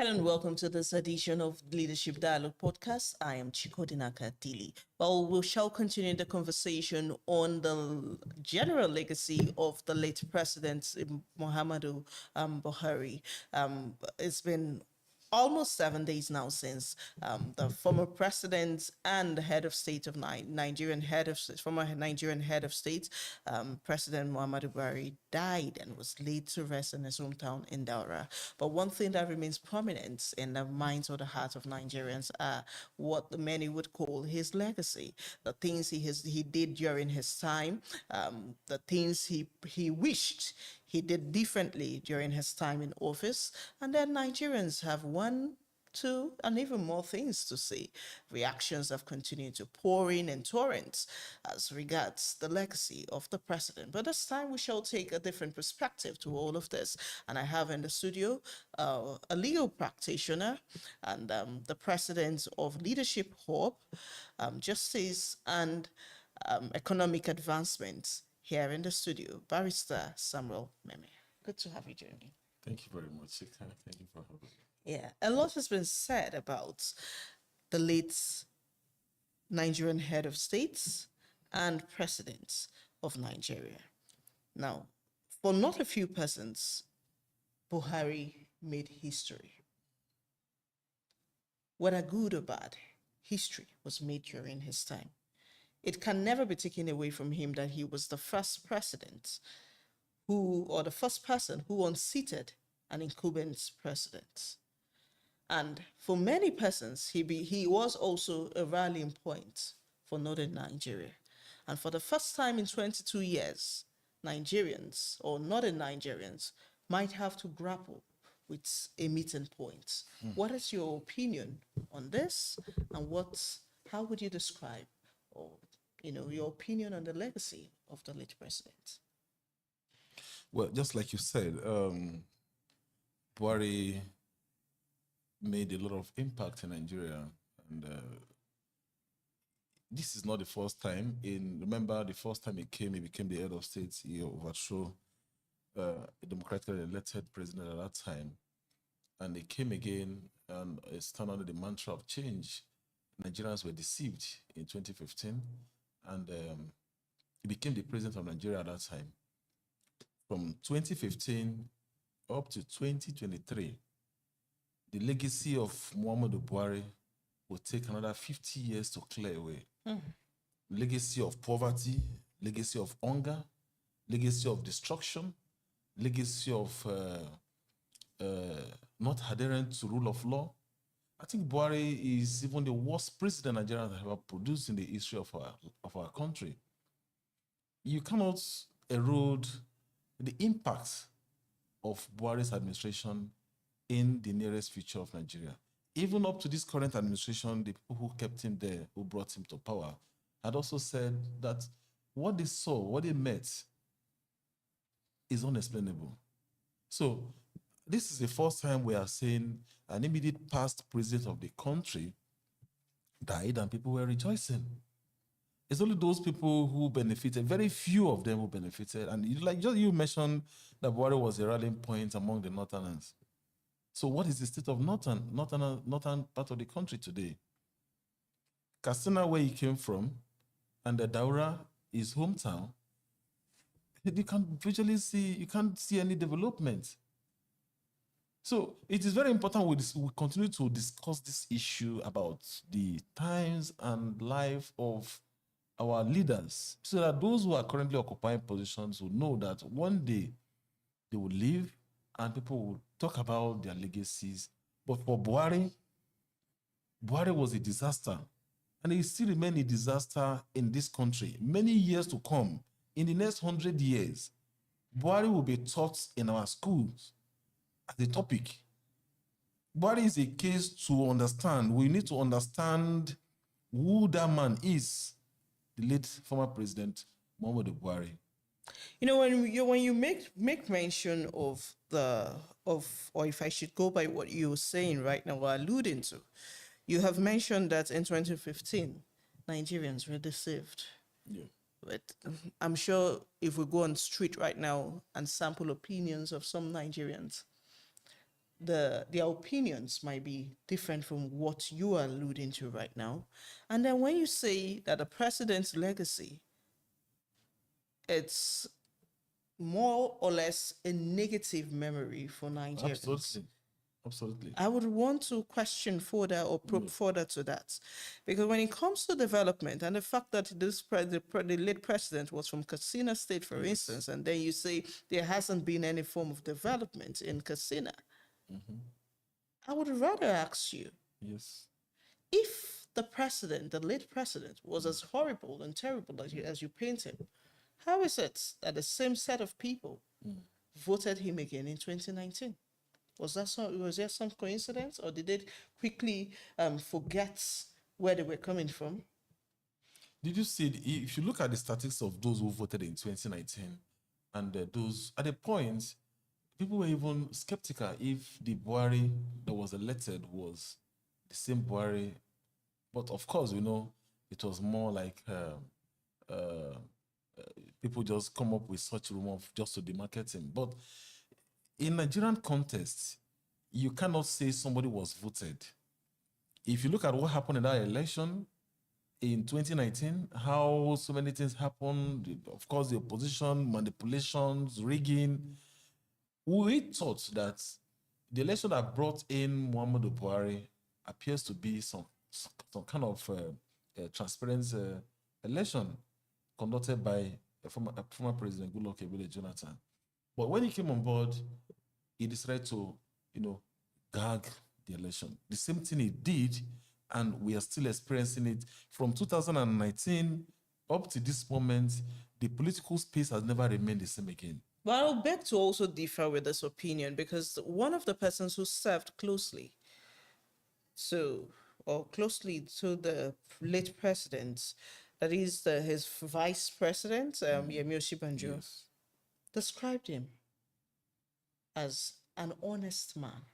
Hello and welcome to this edition of Leadership Dialogue Podcast. I am Chikodinaka Dili. Well, we shall continue the conversation on the general legacy of the late President Muhammadu Buhari. It's been almost 7 days now since the former president and the head of state of former Nigerian head of state, President Muhammadu Buhari, died and was laid to rest in his hometown in Daura. But one thing that remains prominent in the minds or the hearts of Nigerians are what many would call his legacy, the things he did during his time, the things he wished he did differently during his time in office, and then Nigerians have one, two, and even more things to say. Reactions have continued to pour in torrents as regards the legacy of the president. But this time we shall take a different perspective to all of this. And I have in the studio a legal practitioner and the president of Leadership Hub, Justice and Economic Advancement, here in the studio, Barrister Samuel Meme. Good to have you join me. Thank you very much, Chika. Thank you for having me. Yeah, a lot has been said about the late Nigerian head of states and president of Nigeria. Now, for not a few persons, Buhari made history. Whether good or bad, history was made during his time. It can never be taken away from him that he was the first president the first person who unseated an incumbent president. And for many persons, he was also a rallying point for northern Nigeria. And for the first time in 22 years, Nigerians or northern Nigerians might have to grapple with a meeting point. What is your opinion on this? And how would you describe your opinion on the legacy of the late president? Well, just like you said, Buhari made a lot of impact in Nigeria, and this is not the first time. Remember, the first time he became the head of state. He overthrew a democratically elected president at that time, and he came again and it's turned under the mantra of change. Nigerians were deceived in 2015, and he became the president of Nigeria at that time. From 2015 up to 2023, the legacy of Muhammadu Buhari will take another 50 years to clear away. Legacy of poverty, legacy of hunger, legacy of destruction, legacy of not adherent to rule of law. I think Buhari is even the worst president Nigeria has ever produced in the history of our country. You cannot erode the impact of Buhari's administration in the nearest future of Nigeria. Even up to this current administration, the people who kept him there, who brought him to power, had also said that what they saw, what they met, is unexplainable. So this is the first time we are saying an immediate past president of the country died and people were rejoicing. It's only those people who benefited, very few of them who benefited. And you mentioned that Buhari was a rallying point among the Northerners. So what is the state of northern part of the country today? Katsina, where he came from, and the Daura, his hometown, you can't see any development. So it is very important we continue to discuss this issue about the times and life of our leaders, so that those who are currently occupying positions will know that one day they will leave and people will talk about their legacies. But for Buhari was a disaster, and he still remains a disaster in this country. Many years to come, in the next 100 years, Buhari will be taught in our schools as a topic. Buhari is a case to understand. We need to understand who that man is, the late former president Muhammadu Buhari. When you make mention of or if I should go by what you're saying right now or alluding to, you have mentioned that in 2015 Nigerians were deceived. Yeah. But I'm sure if we go on the street right now and sample opinions of some Nigerians, their opinions might be different from what you are alluding to right now. And then when you say that the president's legacy, it's more or less a negative memory for Nigerians. Absolutely. Absolutely. I would want to question further or probe further to that. Because when it comes to development and the fact that the late president was from Katsina State, for instance, and then you say there hasn't been any form of development in Katsina, I would rather ask you, Yes. if the president, the late president, was as horrible and terrible as you paint him, how is it that the same set of people voted him again in 2019? Was there some coincidence, or did they quickly forget where they were coming from? Did you see, if you look at the statistics of those who voted in 2019, and those, at the point, people were even skeptical if the Buhari that was elected was the same Buhari. But of course, you know, it was more like people just come up with such rumor just to demarket him. But in Nigerian context, you cannot say somebody was voted. If you look at what happened in that election in 2019, how so many things happened, of course, the opposition, manipulations, rigging, we thought that the election that brought in Muhammadu Buhari appears to be some kind of transparent election conducted by a former president, Goodluck Ebele Jonathan. But when he came on board, he decided to, you know, gag the election. The same thing he did, and we are still experiencing it. From 2019 up to this moment, the political space has never remained the same again. But I'll beg to also differ with this opinion, because one of the persons who served closely to the late president, that is his vice president, Yemi Osinbajo, Yes. described him as an honest man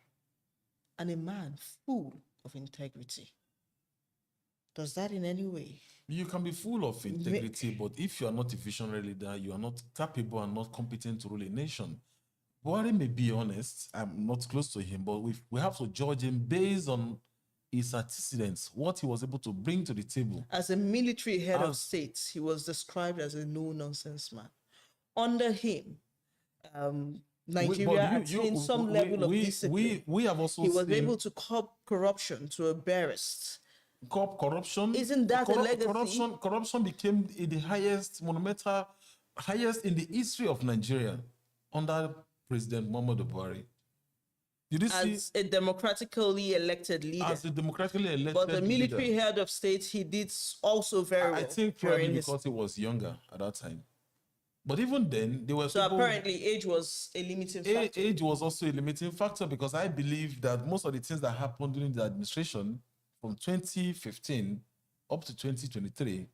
and a man full of integrity. Does that in any way? You can be full of integrity, but if you are not a visionary leader, you are not capable and not competent to rule a nation. Buhari may be honest, I'm not close to him, but we have to judge him based on his antecedents, what he was able to bring to the table. As a military head of state, he was described as a no-nonsense man. Under him, Nigeria attained some level of discipline. We have also he was able to curb corruption to a barest. Curb corruption. Isn't that a legacy? Corruption became the highest monumental, highest in the history of Nigeria under President Muhammadu Buhari. Did you see? As a democratically elected leader. As a democratically elected But the military leader, head of state, he did also very well. I think probably because he was younger at that time. But even then, there were So people, apparently age was a limiting factor. age was also a limiting factor, because I believe that most of the things that happened during the administration from 2015 up to 2023,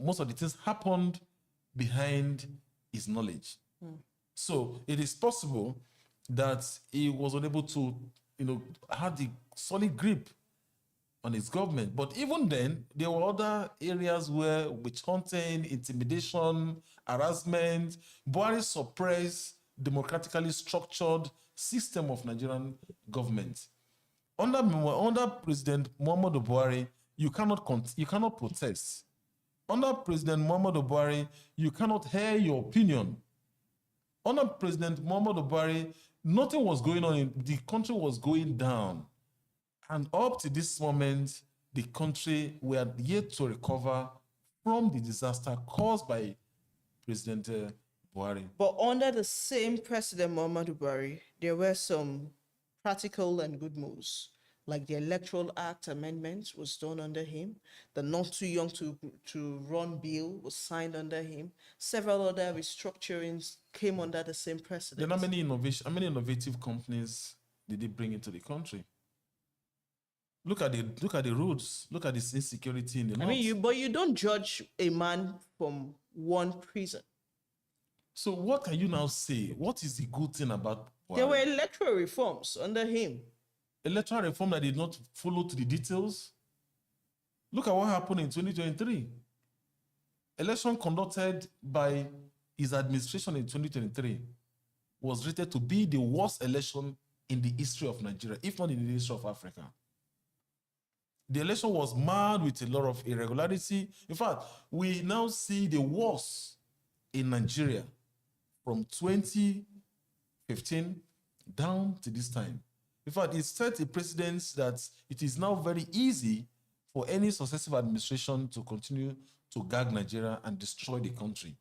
most of the things happened behind his knowledge. So it is possible that he was unable to, you know, have the solid grip on his government. But even then, there were other areas where witch hunting, intimidation, harassment, Buhari suppressed democratically structured system of Nigerian government. Under President Muhammadu Buhari, you cannot protest. Under President Muhammadu Buhari, you cannot hear your opinion. Under President Muhammadu Buhari, nothing was going on. The country was going down. And up to this moment, the country were yet to recover from the disaster caused by President Buhari. But under the same President Muhammadu Buhari, there were some practical and good moves, like the Electoral Act amendment was done under him. The Not Too Young to Run bill was signed under him. Several other restructurings came under the same president. Then how many innovative companies did he bring into the country? Look at the roads. Look at this insecurity in the north. But you don't judge a man from one prison. So what can you now say? What is the good thing about Buhari? There were electoral reforms under him. Electoral reform that did not follow to the details. Look at what happened in 2023. Election conducted by his administration in 2023 was rated to be the worst election in the history of Nigeria, if not in the history of Africa. The election was marred with a lot of irregularity. In fact, we now see the worst in Nigeria from 2015 down to this time. In fact, it set a precedent that it is now very easy for any successive administration to continue to gag Nigeria and destroy the country.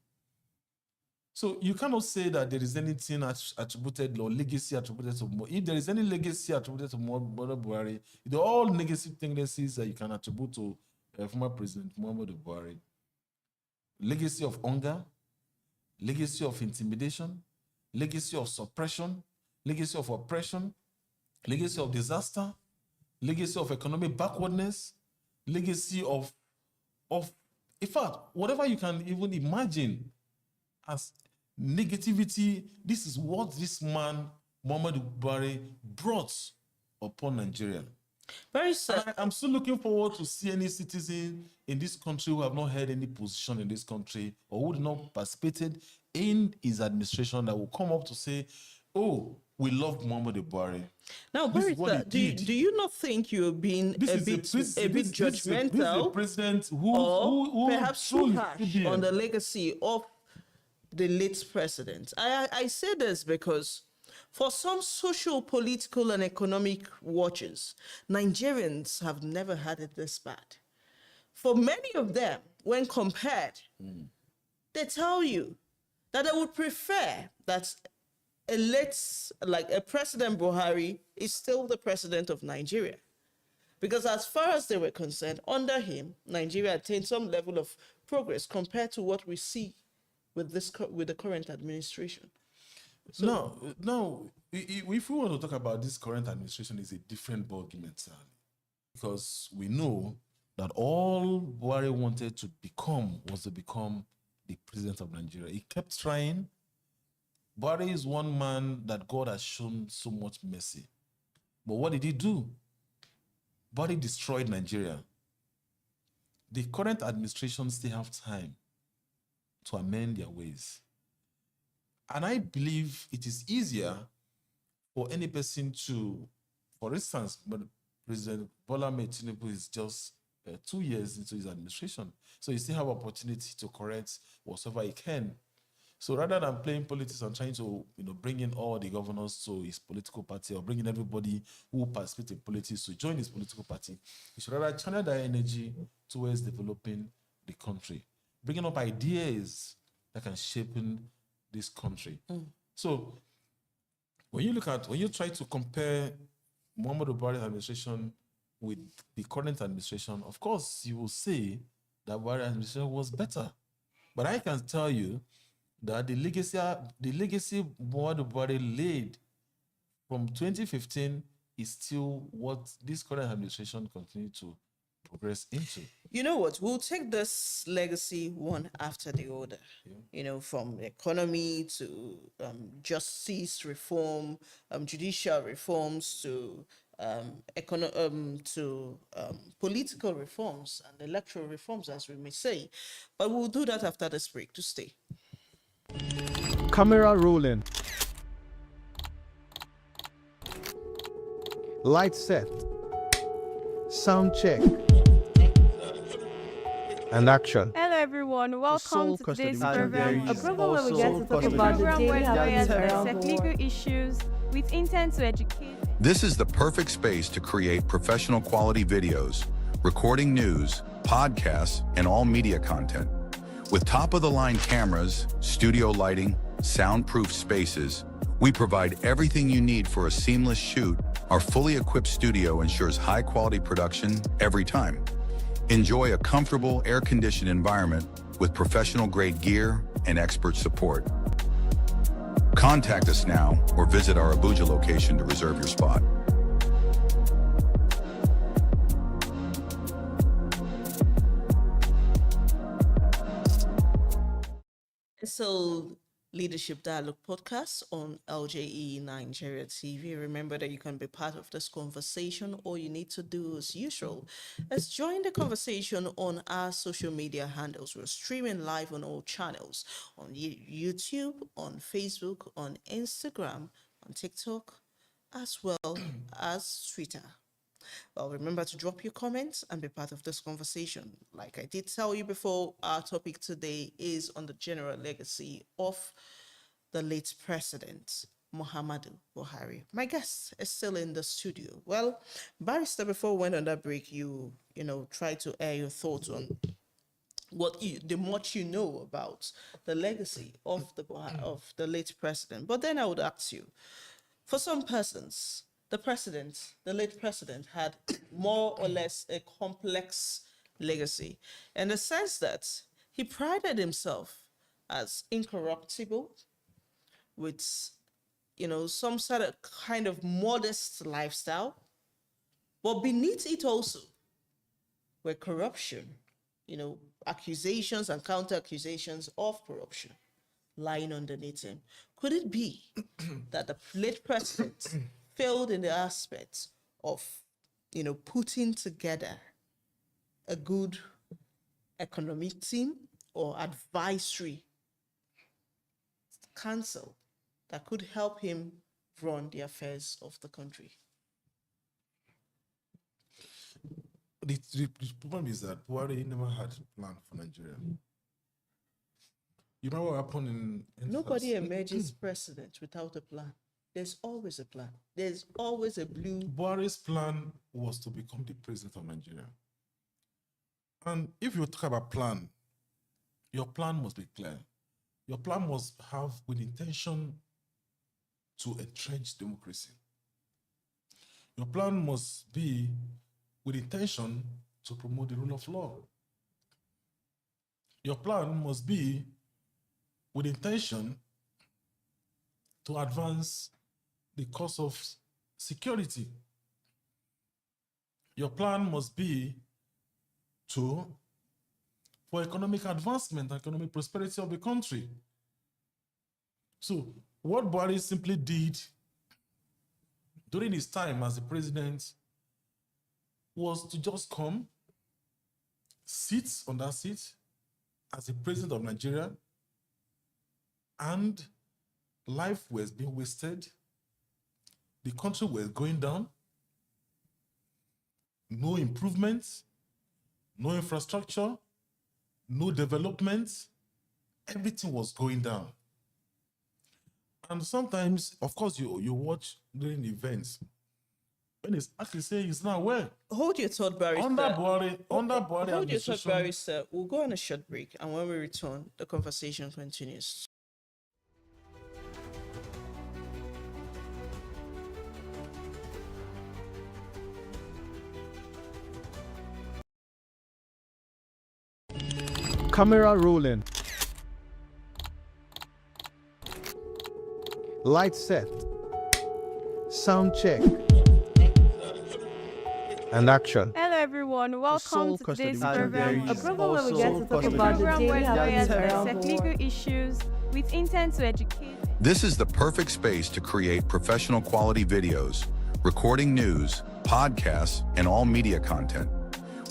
So you cannot say that there is anything attributed or legacy attributed to Buhari. If there is any legacy attributed to Buhari, they're all negative tendencies that you can attribute to former President Muhammadu Buhari. Legacy of hunger, legacy of intimidation, legacy of suppression, legacy of oppression, legacy of disaster, legacy of economic backwardness, legacy of in fact, whatever you can even imagine as negativity, this is what this man, Muhammadu Buhari, brought upon Nigeria. Very sad. I'm still looking forward to see any citizen in this country who have not held any position in this country or who have not participated in his administration that will come up to say, oh, we love Muhammadu Buhari. Now, Barrister, do you not think you're being a bit judgmental? This is a president who perhaps too harsh on the legacy of the late president? I say this because for some social, political, and economic watchers, Nigerians have never had it this bad. For many of them, when compared, they tell you that they would prefer that a President Buhari is still the president of Nigeria. Because as far as they were concerned, under him, Nigeria attained some level of progress compared to what we see with the current administration. So, no, if we want to talk about this current administration, is a different ballgame entirely. Because we know that all Buhari wanted to become was to become the president of Nigeria. He kept trying. Buhari is one man that God has shown so much mercy. But what did he do? Buhari destroyed Nigeria. The current administration still have time to amend their ways. And I believe it is easier for any person to, for instance, but President Bola Ahmed Tinubu is just 2 years into his administration. So he still have opportunity to correct whatever he can. So rather than playing politics and trying to bring in all the governors to his political party or bringing everybody who participates in politics to join his political party, he should rather channel that energy towards developing the country, bringing up ideas that can shape this country. So when you try to compare Muhammadu Buhari's administration with the current administration, of course, you will say that Buhari's administration was better. But I can tell you that the legacy Muhammadu Buhari laid from 2015 is still what this current administration continues to progress into. You know what? We'll take this legacy one after the other. Yeah. From economy to justice reform, judicial reforms to political reforms and electoral reforms, as we may say. But we'll do that after this break. To stay. Camera rolling. Light set. Sound check. And action. Hello everyone, welcome to today's program, a program where we get to talk custody. about the Also daily lawyers custody. dissect legal issues with intent to educate. This is the perfect space to create professional quality videos, recording news, podcasts, and all media content. With top-of-the-line cameras, studio lighting, soundproof spaces, we provide everything you need for a seamless shoot. Our fully equipped studio ensures high-quality production every time. Enjoy a comfortable, air-conditioned environment with professional-grade gear and expert support. Contact us now or visit our Abuja location to reserve your spot. So, Leadership Dialogue podcast on LJE Nigeria TV. Remember that you can be part of this conversation. All you need to do, as usual, is join the conversation on our social media handles. We're streaming live on all channels, on YouTube, on Facebook, on Instagram, on TikTok, as well as Twitter. Well, remember to drop your comments and be part of this conversation. Like I did tell you before, our topic today is on the general legacy of the late President Muhammadu Buhari. My guest is still in the studio. Well, Barrister, before we went on that break, you tried to air your thoughts on the much you know about the legacy of the late president. But then I would ask you, for some persons, the late president had more or less a complex legacy in the sense that he prided himself as incorruptible with, some sort of kind of modest lifestyle. But beneath it also were corruption, accusations and counter-accusations of corruption lying underneath him. Could it be that the late president failed in the aspect of, putting together a good economic team or advisory council that could help him run the affairs of the country? The problem is that Buhari never had a plan for Nigeria. You know what happened in Nobody emerges president without a plan. There's always a plan. There's always a blue. Buhari's plan was to become the president of Nigeria. And if you talk about plan, your plan must be clear. Your plan must have with intention to entrench democracy. Your plan must be with intention to promote the rule of law. Your plan must be with intention to advance the cause of security. Your plan must be for economic advancement and economic prosperity of the country. So what Buhari simply did during his time as the president was to just come, sit on that seat as the president of Nigeria, and life was being wasted. The country was going down. No improvements, no infrastructure, no development. Everything was going down. And sometimes, of course, you watch during events, when it's actually saying it's not well. Hold your thought, Barrister. Under Buhari Hold your thought, administration, Barrister. We'll go on a short break, and when we return, the conversation continues. Camera rolling. Light set. Sound check. And action. Hello everyone, welcome to today's program. A program where we get to talk about the program where lawyers dissect legal issues with intent to educate. This is the perfect space to create professional quality videos, recording news, podcasts, and all media content.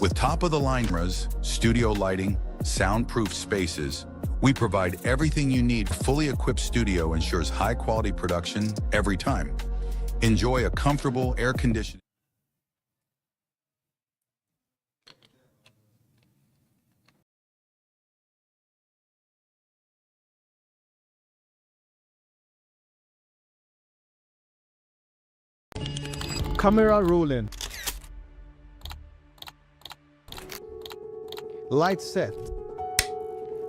With top-of-the-line cameras, studio lighting, soundproof spaces, we provide everything you need. A fully equipped studio ensures high-quality production every time. Enjoy a comfortable, air-conditioned. Camera rolling. Light set.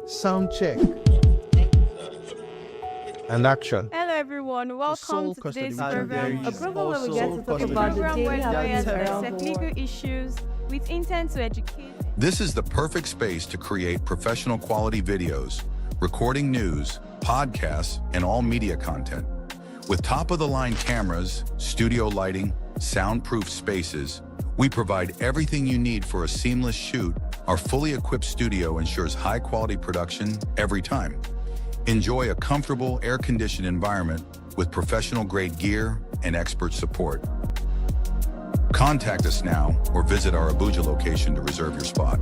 Sound check. And action. Hello everyone, welcome to today's program. A program where we get to talk custody. about the Program daily where lawyers lawyers dissect legal issues with intent to educate. This is the perfect space to create professional quality videos, recording news, podcasts, and all media content. With top-of-the-line cameras, studio lighting, soundproof spaces, we provide everything you need for a seamless shoot. Our fully equipped studio ensures high-quality production every time. Enjoy a comfortable, air-conditioned environment with professional-grade gear and expert support. Contact us now or visit our Abuja location to reserve your spot.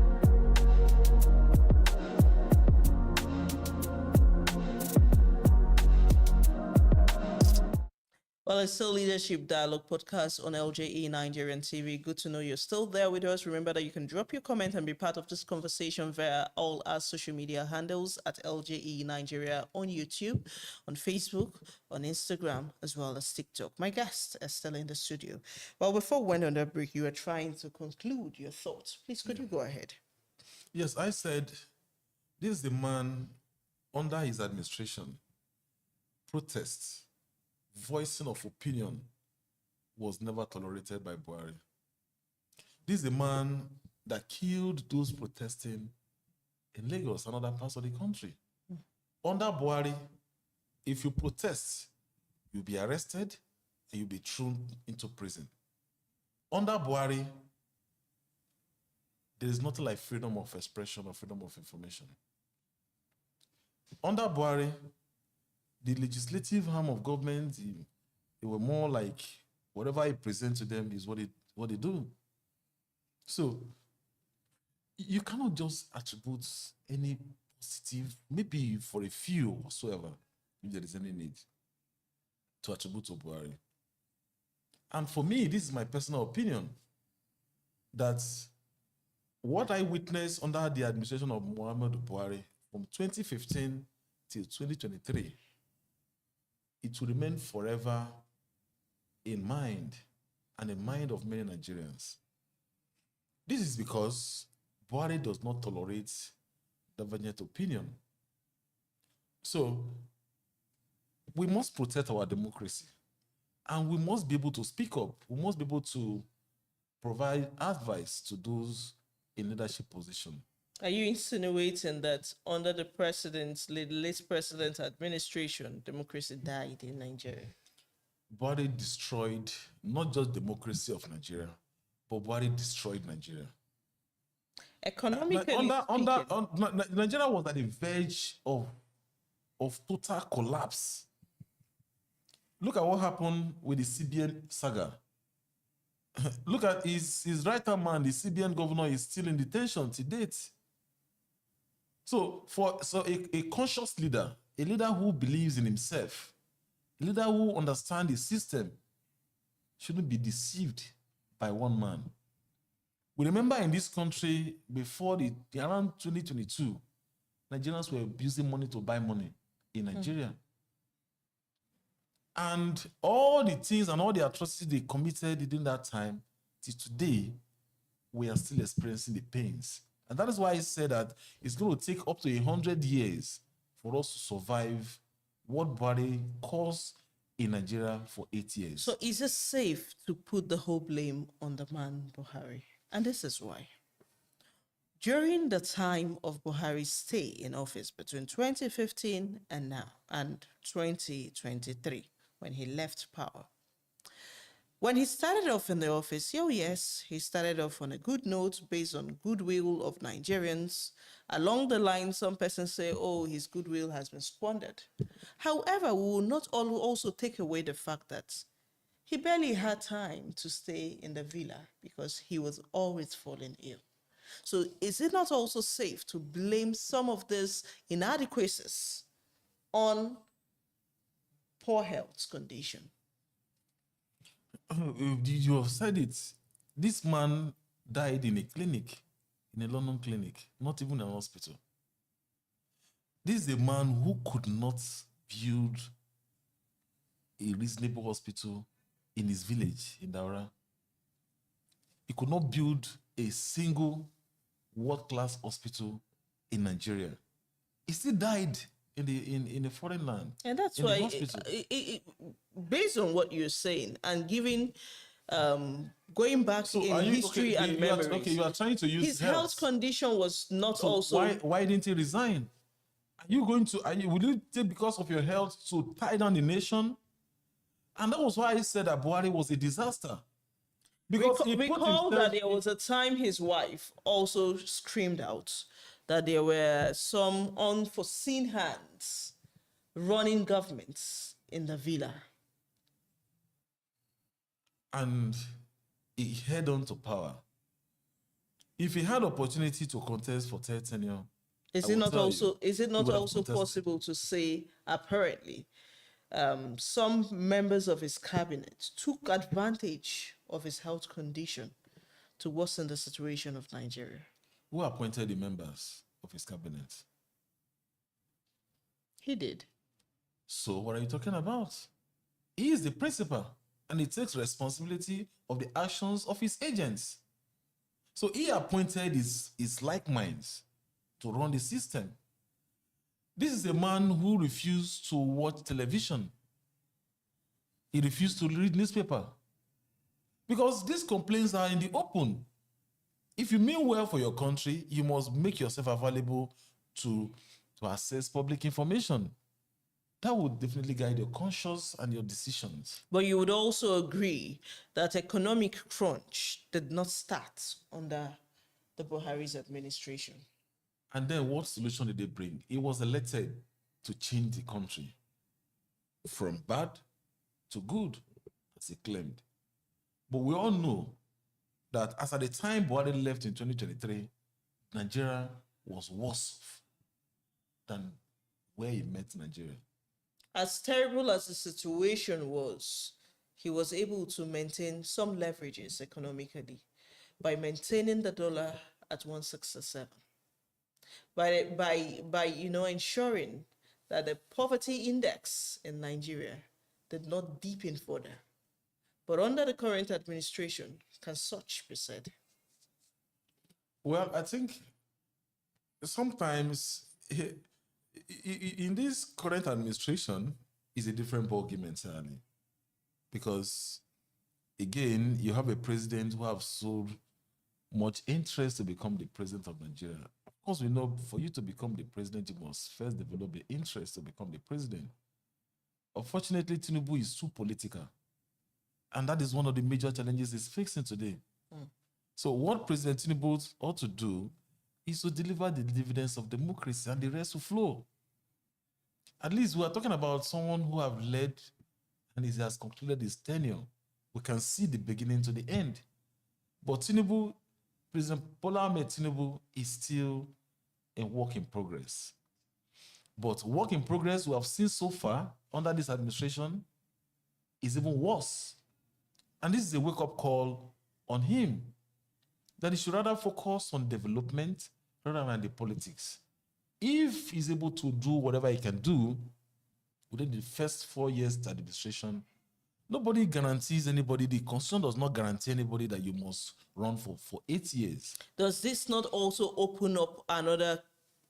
Well, it's still Leadership Dialogue podcast on LJE Nigerian TV. Good to know you're still there with us. Remember that you can drop your comment and be part of this conversation via all our social media handles at LJE Nigeria on YouTube, on Facebook, on Instagram, as well as TikTok. My guest is still in the studio. Well, before we went on the break, you were trying to conclude your thoughts. Please, could you go ahead? Yes, I said, this is the man under his administration. Protests, voicing of opinion was never tolerated by Buhari. This is the man that killed those protesting in Lagos and other parts of the country. Under Buhari, if you protest, you'll be arrested and you'll be thrown into prison. Under Buhari, there is nothing like freedom of expression or freedom of information. Under Buhari, the legislative arm of government, they were more like whatever he presents to them is what they do. So you cannot just attribute any positive, maybe for a few whatsoever, if there is any need, to attribute to Buhari. And for me, this is my personal opinion, that what I witnessed under the administration of Muhammadu Buhari from 2015 till 2023, it will remain forever in mind and in mind of many Nigerians. This is because Buhari does not tolerate divergent opinion. So we must protect our democracy and we must be able to speak up. We must be able to provide advice to those in leadership position. Are you insinuating that under the late president's administration, democracy died in Nigeria? Buhari destroyed not just democracy of Nigeria, but Buhari destroyed Nigeria. Economically Nigeria was at the verge of total collapse. Look at what happened with the CBN saga. Look at his right-hand man, the CBN governor, is still in detention to date. So a conscious leader, a leader who believes in himself, a leader who understands the system, shouldn't be deceived by one man. We remember in this country, before around 2022, Nigerians were using money to buy money in Nigeria. And all the things and all the atrocities they committed within that time, till today, we are still experiencing the pains. And that is why I said that it's going to take up to 100 years for us to survive what Buhari caused in Nigeria for 8 years. So is it safe to put the whole blame on the man Buhari? And this is why. During the time of Buhari's stay in office between 2015 and now, and 2023, when he left power, when he started off in the office, oh yes, he started off on a good note based on goodwill of Nigerians. Along the line, some persons say, oh, his goodwill has been squandered. However, we will not also take away the fact that he barely had time to stay in the villa because he was always falling ill. So is it not also safe to blame some of these inadequacies on poor health condition? You have said it. This man died in a clinic, in a London clinic, not even an hospital. This is a man who could not build a reasonable hospital in his village in Daura. He could not build a single world-class hospital in Nigeria. He still died in a foreign land. And that's why, based on what you're saying and giving, going back in history and memories, you are trying to use his health condition was not so also. Why didn't he resign? Will you take because of your health to tie down the nation? And that was why I said that Buhari was a disaster. Because recall that there was a time his wife also screamed out that there were some unforeseen hands running governments in the villa. And he held on to power. If he had opportunity to contest for third tenure, is it not also possible to say, apparently, some members of his cabinet took advantage of his health condition to worsen the situation of Nigeria. Who appointed the members of his cabinet? He did. So what are you talking about? He is the principal, and he takes responsibility of the actions of his agents. So he appointed his like minds to run the system. This is a man who refused to watch television. He refused to read newspaper. Because these complaints are in the open. If you mean well for your country, you must make yourself available to access public information. That would definitely guide your conscience and your decisions. But you would also agree that economic crunch did not start under the Buhari's administration. And then what solution did they bring? He was elected to change the country from bad to good, as he claimed. But we all know that as at the time Buhari left in 2023, Nigeria was worse off than where he met Nigeria. As terrible as the situation was, he was able to maintain some leverages economically by maintaining the dollar at 167. By ensuring that the poverty index in Nigeria did not deepen further. But under the current administration, can such be said? Well, I think sometimes in this current administration is a different ballgame entirely. Because again, you have a president who have so much interest to become the president of Nigeria. Of course, we know for you to become the president, you must first develop the interest to become the president. Unfortunately, Tinubu is too political. And that is one of the major challenges he's facing today. So what President Tinubu ought to do is to deliver the dividends of democracy and the rest will flow. At least we are talking about someone who have led and he has concluded his tenure. We can see the beginning to the end. But Tinubu, President Bola Ahmed Tinubu is still a work in progress. But work in progress we have seen so far under this administration is even worse. And this is a wake-up call on him that he should rather focus on development rather than the politics. If he's able to do whatever he can do within the first 4 years of administration, nobody guarantees anybody, the constitution does not guarantee anybody that you must run for 8 years. Does this not also open up another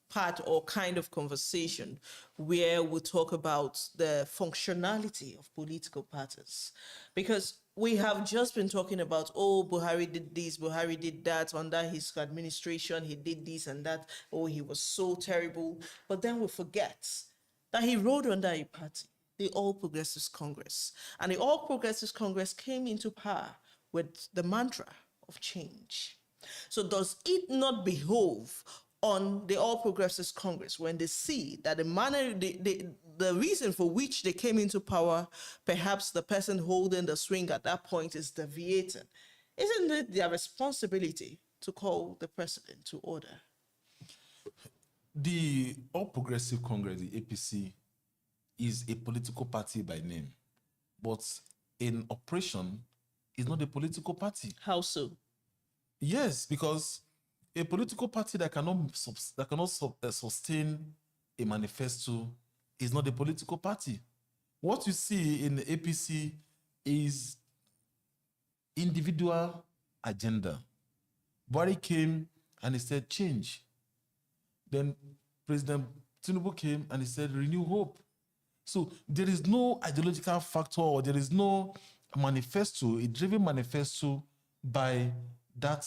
part or kind of conversation where we talk about the functionality of political parties? Because we have just been talking about, oh, Buhari did this, Buhari did that, under his administration, he did this and that, oh, he was so terrible. But then we forget that he rode under a party, the All Progressives Congress. And the All Progressives Congress came into power with the mantra of change. So does it not behove on the All Progressives Congress when they see that the reason for which they came into power, perhaps the person holding the swing at that point is deviating? Isn't it their responsibility to call the president to order? The All Progressive Congress, the APC, is a political party by name, but in operation, is not a political party. How so? Yes, because a political party that cannot sustain a manifesto is not a political party. What you see in the APC is individual agenda. Buhari came and he said change. Then President Tinubu came and he said renew hope. So there is no ideological factor or there is no manifesto, a driven manifesto by that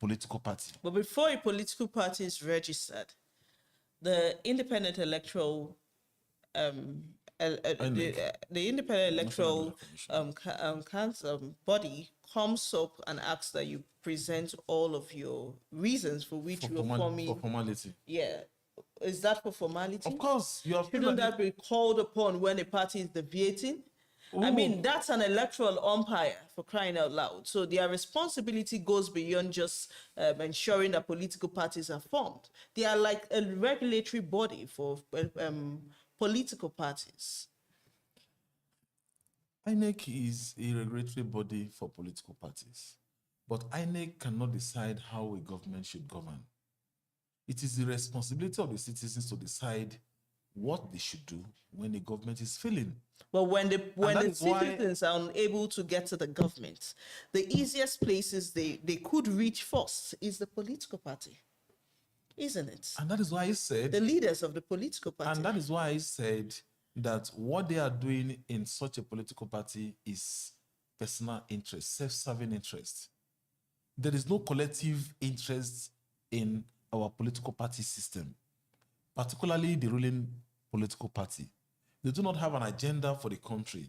political party. But before a political party is registered, the independent electoral the independent electoral body comes up and asks that you present all of your reasons for which you are forming. For formality. Yeah. Is that for formality? Of course. Shouldn't that be called upon when a party is deviating? Ooh. I mean, that's an electoral umpire, for crying out loud. So their responsibility goes beyond just ensuring that political parties are formed. They are like a regulatory body for political parties. INEC is a regulatory body for political parties, but INEC cannot decide how a government should govern. It is the responsibility of the citizens to decide what they should do when the government is failing. But when the that is why- citizens are unable to get to the government, the easiest places they could reach first is the political party, isn't it? And that is why I said, The leaders of the political party. and that is why I said that what they are doing in such a political party is personal interest, self-serving interest. There is no collective interest in our political party system, particularly the ruling political party. They do not have an agenda for the country.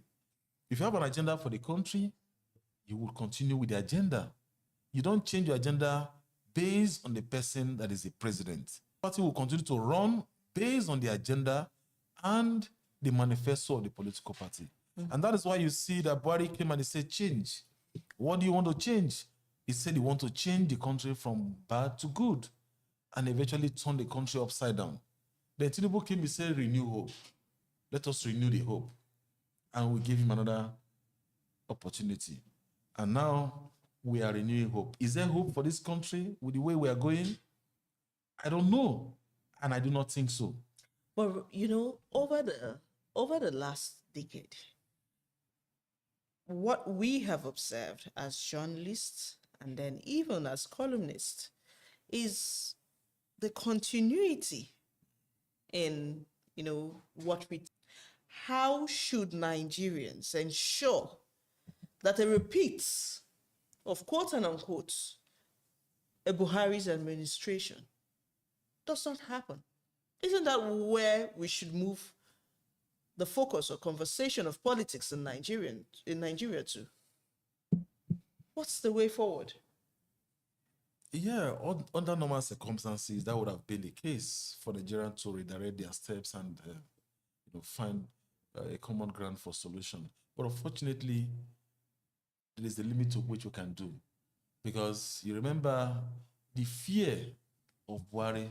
If you have an agenda for the country, you will continue with the agenda. You don't change your agenda based on the person that is the president. The party will continue to run based on the agenda and the manifesto of the political party. And that is why you see that Buhari came and he said, change. What do you want to change? He said he wants to change the country from bad to good and eventually turn the country upside down. Then Tinubu came and said, renew hope. Let us renew the hope. And we gave him another opportunity. And now we are renewing hope. Is there hope for this country with the way we are going? I don't know. And I do not think so. But you know, over the last decade, what we have observed as journalists and then even as columnists is the continuity in, you know, what we. How should Nigerians ensure that a repeat of quote and unquote a Buhari's administration does not happen? Isn't that where we should move the focus or conversation of politics in Nigeria to? What's the way forward? Yeah, under normal circumstances, that would have been the case for Nigeria to redirect their steps and find a common ground for solution. But unfortunately, there is a limit to which we can do. Because you remember the fear of Buhari,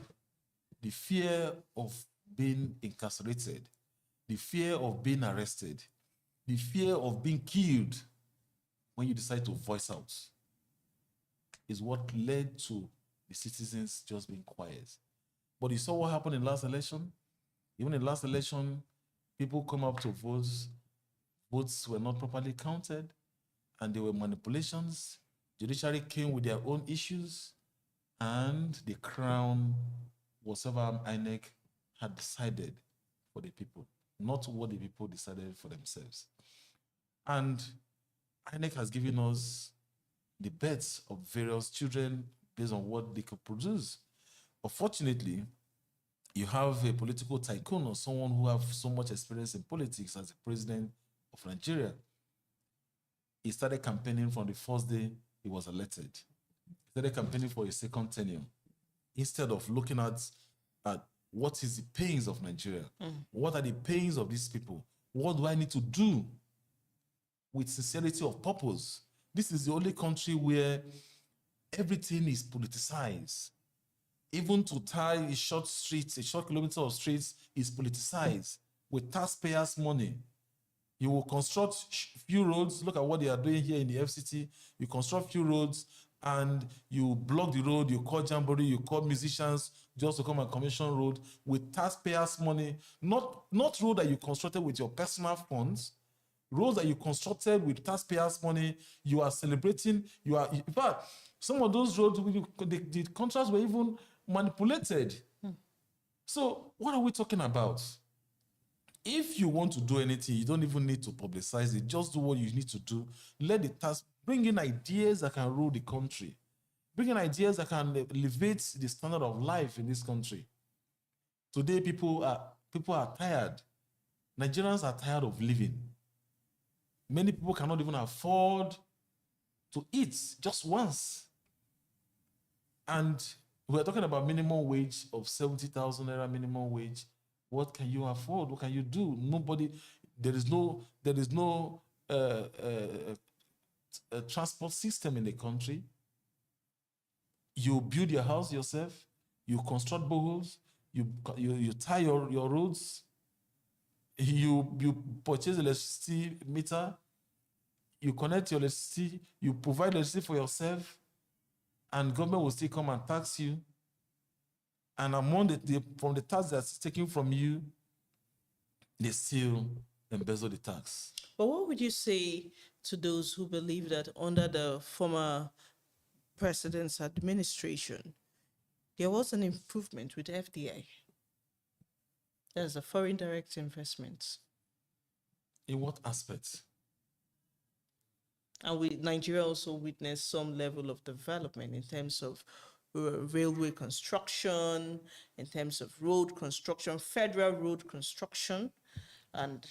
the fear of being incarcerated, the fear of being arrested, the fear of being killed when you decide to voice out is what led to the citizens just being quiet. But you saw what happened in last election? Even in last election, people come up to votes, votes were not properly counted, and there were manipulations. Judiciary came with their own issues, and the crown, whatever INEC had decided for the people, not what the people decided for themselves. And INEC has given us the births of various children based on what they could produce. Unfortunately, you have a political tycoon or someone who has so much experience in politics as the president of Nigeria. He started campaigning from the first day he was elected. He started campaigning for a second tenure instead of looking at what is the pains of Nigeria? What are the pains of these people? What do I need to do with sincerity of purpose? This is the only country where everything is politicized. Even to tie a short kilometer of streets is politicized with taxpayers' money. You will construct few roads. Look at what they are doing here in the FCT. You construct few roads and you block the road, you call jamboree, you call musicians just to come and commission road with taxpayers' money. Not road that you constructed with your personal funds, roads that you constructed with taxpayers' money. You are celebrating. In fact, some of those roads, the contracts were even manipulated. So what are we talking about? If you want to do anything, you don't even need to publicize it. Just do what you need to do. Let the task bring in ideas that can rule the country. Bring in ideas that can elevate the standard of life in this country. Today, people are tired. Nigerians are tired of living. Many people cannot even afford to eat just once. And we're talking about minimum wage of 70,000 naira minimum wage. What can you afford? What can you do? Nobody. There is no transport system in the country. You build your house yourself. You construct boreholes. You tie your roads. You purchase electricity meter. you connect your electricity, you provide electricity for yourself, and government will still come and tax you. And among from the tax that's taken from you, they still embezzle the tax. But what would you say to those who believe that under the former president's administration, there was an improvement with FDI? That's a foreign direct investment. In what aspects? And Nigeria also witnessed some level of development in terms of railway construction, in terms of road construction, federal road construction, and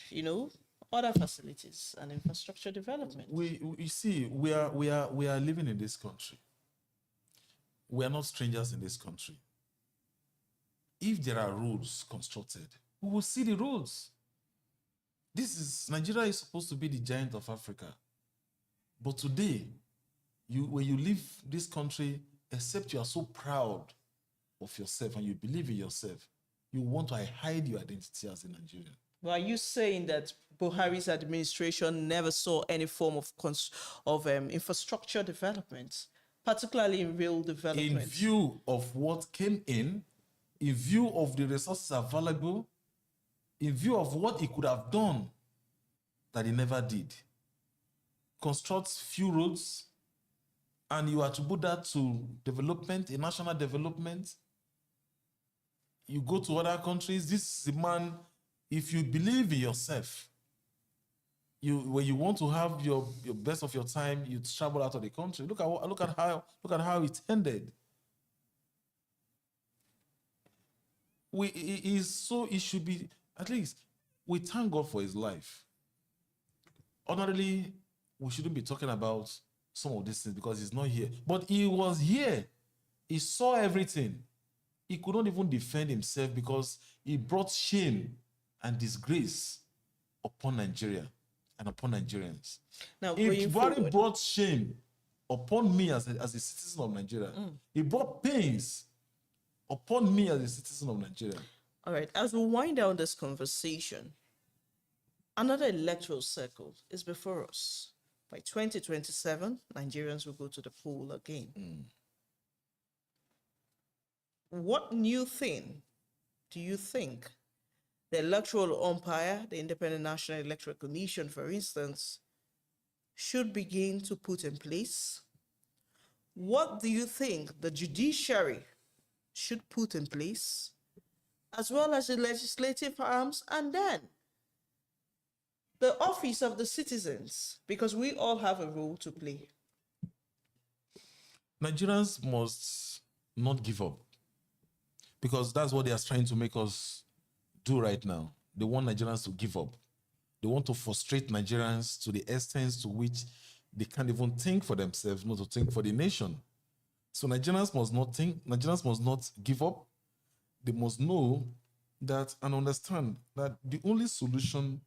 other facilities and infrastructure development. You see, we are living in this country. We are not strangers in this country. If there are roads constructed, we will see the roads. Nigeria is supposed to be the giant of Africa. But today, when you leave this country, except you are so proud of yourself and you believe in yourself, you want to hide your identity as a Nigerian. Well, are you saying that Buhari's administration never saw any form of infrastructure development, particularly in rail development? In view of what came in view of the resources available, in view of what he could have done that he never did, construct few roads, and you attribute that to development, a national development. You go to other countries, this is a man, if you believe in yourself, when you want to have your best of your time, you travel out of the country. Look at how it ended. It should be, at least, we thank God for his life. Ordinarily, we shouldn't be talking about some of these things because he's not here. But he was here. He saw everything. He could not even defend himself because he brought shame and disgrace upon Nigeria and upon Nigerians. Now, if Buhari brought shame upon me as a citizen of Nigeria, he brought pains upon me as a citizen of Nigeria. All right, as we wind down this conversation, another electoral cycle is before us. By 2027, Nigerians will go to the poll again. What new thing do you think the electoral umpire, the Independent National Electoral Commission, for instance, should begin to put in place? What do you think the judiciary should put in place, as well as the legislative arms, and then the office of the citizens, because we all have a role to play? Nigerians must not give up, because that's what they are trying to make us do right now. They want Nigerians to give up. They want to frustrate Nigerians to the extent to which they can't even think for themselves, not to think for the nation. So Nigerians must not think, Nigerians must not give up. They must know that and understand that the only solution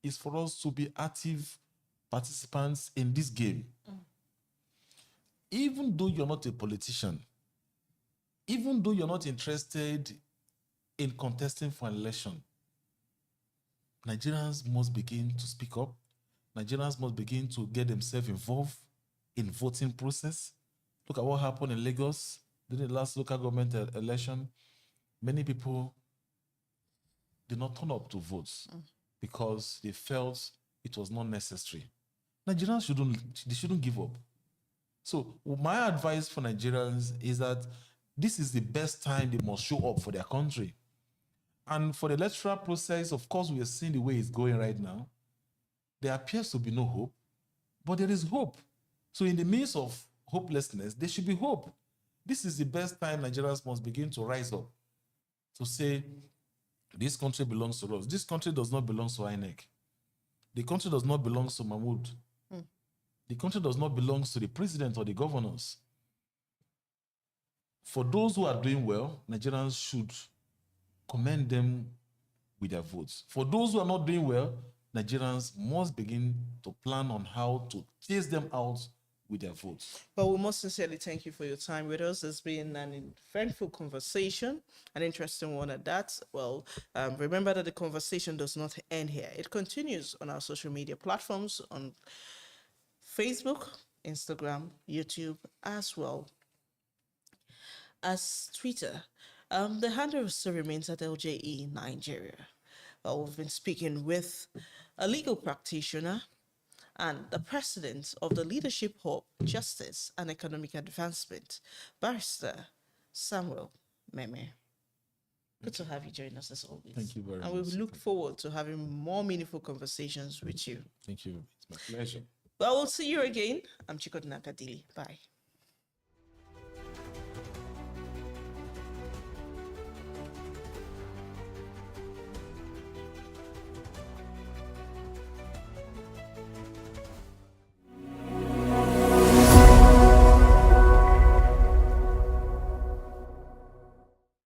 is for us to be active participants in this game. Even though you're not a politician, even though you're not interested in contesting for an election, Nigerians must begin to speak up. Nigerians must begin to get themselves involved in voting process. Look at what happened in Lagos during the last local government election. Many people did not turn up to vote because they felt it was not necessary. Nigerians shouldn't give up. So my advice for Nigerians is that this is the best time they must show up for their country. And for the electoral process, of course, we are seeing the way it's going right now. There appears to be no hope, but there is hope. So in the midst of hopelessness, there should be hope. This is the best time Nigerians must begin to rise up to say, this country belongs to us. This country does not belong to INEC. The country does not belong to Mahmoud. The country does not belong to the president or the governors. For those who are doing well, Nigerians should commend them with their votes. For those who are not doing well, Nigerians must begin to plan on how to chase them out with their votes. But we most sincerely thank you for your time with us. It's been an eventful conversation, an interesting one at that. Well, remember that the conversation does not end here. It continues on our social media platforms, on Facebook, Instagram, YouTube, as well as Twitter. The handle still remains at LJE Nigeria. We've been speaking with a legal practitioner and the president of the Leadership Hub, Justice and Economic Advancement, Barrister Samuel Meme. Good to have you join us as always. Thank you very much. And we look forward to having more meaningful conversations with you. Thank you. It's my pleasure. Well, we'll see you again. I'm Chikodinaka Dili. Bye.